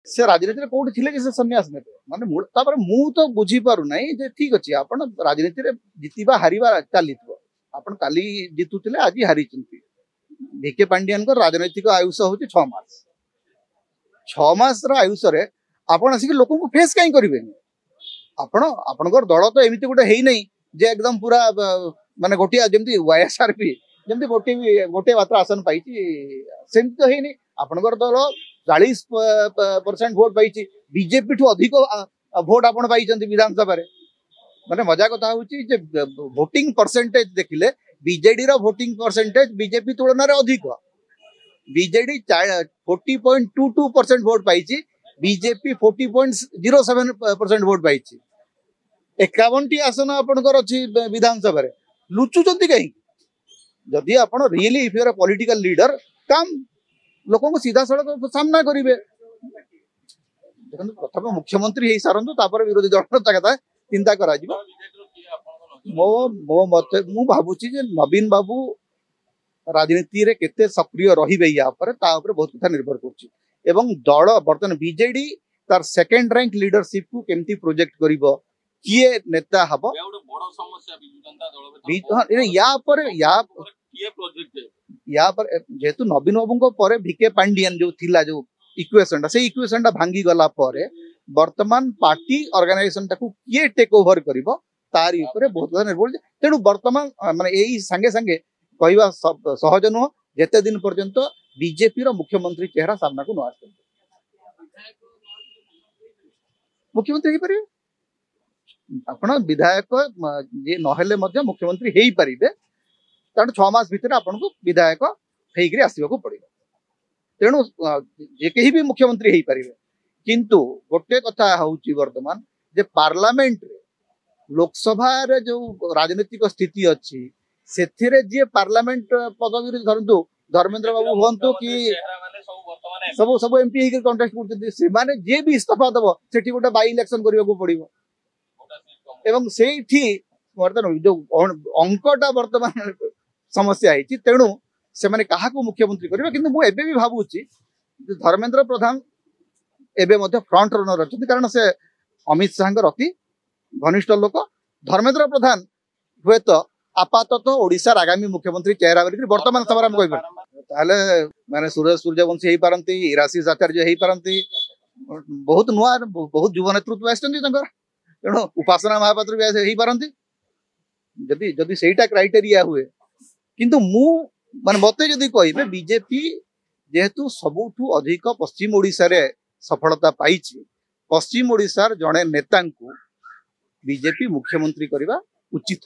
से राजनीति कौटी थिले कि से सन्यास नेबे माने मु तो बुझी पारु नहीं जे ठीक अछि आपण राजनीति रे जितिबा हारिबा चलितबो आपण काली जितुतिले आज हारी चंती वीके पांडियन को राजनीतिक आयुष होची 6 मास 6 मास रा आयुष रे आपण आसी लोक को फेस काई करिवेनी आपण आपनकर दल तो एमिति गोटे हेई नहीं जे एकदम पूरा माने गोटिया जेमति वायएसआरपी जेमति गोटे मात्र आसन पाइची सेमति तो हेई नहीं आपनकर दल 40% वोट पाइची बीजेपी ठू अधिक वोट आपण पाइचंती विधानसभा रे माने मजा कथा होची जे वोटिंग परसेंटेज देखिले बीजेडी रो वोटिंग परसेंटेज बीजेपी तुलना रे अधिक बीजेडी 40.22% वोट पाइची बीजेपी 40.07% वोट पाइची 51टी आसन आपनकर अछि विधानसभा रे लुचुचंती कहीं जदि आपण really if you are a political leader कम लोगों को सीधा सड़क सामना करेंगे प्रथम मुख्यमंत्री सारंतु विरोधी दल कथा चिंता करा मो मो मत मु भावुची जे नवीन बाबू राजनीति रे केते सक्रिय रहिबे या पर बहुत कथा निर्भर करछि एवं दल बर्तमान बीजेडी तार सेकंड रैंक लीडरशिप को केमती प्रोजेक्ट करिवो किए नेता हबो बड़ समस्या बिजु जनता दल या पर जेतु नवीन बाबू को परे वीके पांडियन जो थिला जो इक्वेशन से इक्वेशन टा भांगी गला परे वर्तमान पार्टी ऑर्गेनाइजेशन टाकू किए टेक ओवर करिवो तारी ऊपर बहुत ज्यादा निर्भर तेणु वर्तमान माने एई संगे संगे कहवा सहज नुह जेते दिन पर्यंत बीजेपी रो मुख्यमंत्री चेहरा सामना को न आसे मुख्यमंत्री ही परिवे आपण विधायक जे नहेले मध्य मुख्यमंत्री हेई परिबे कारण 6 मास भितर आपन को विधायक हेइकरी आसीबा को पड़िबो तेणु जे कहीं भी मुख्यमंत्री हेई परिबे किंतु गोटे कथा होउची वर्तमान जे पार्लियामेंट रे लोकसभा रे जो राजनीतिक स्थिति अछि सेथिरे जे पार्लियामेंट पदवी धरंतु धर्मेंद्र बाबू होंतु कि सब सब एमपी हेइकरी कंटेस्ट करते से माने जे भी इस्तीफा दबो सेठी गोटे बाई इलेक्शन करियो को पड़िबो एवं सेठी वर्तमान जो अंकटा वर्तमान समस्या है तेणु से माने कहा को मुख्यमंत्री करेंगे किंतु मु एबे भी भाबुची धर्मेंद्र प्रधान एबे मध्य फ्रंट रनर अछि कारण से अमित शाह अति घनिष्ठ लोक धर्मेंद्र प्रधान हुए तो आपातत ओडिशा आगामी मुख्यमंत्री चेहरा वर्तमान समय हम कहले माने सुरेश सूर्यवंशी हेई पारंती इराशीष आचार्य हेई पारंती बहुत नुआ बहुत युवा नेतृत्व आछंती तंकर तेणु उपासना महापात्र भी हेई पारंती जदि जदि सेटा क्राइटेरिया हुए किंतु मु माने मते जदि कहिबे बीजेपी जेहेतु सबुठु अधिक पश्चिम ओडिशा रे सफलता पाइछि पश्चिम ओडिशा जड़े नेता को बीजेपी मुख्यमंत्री करबा उचित।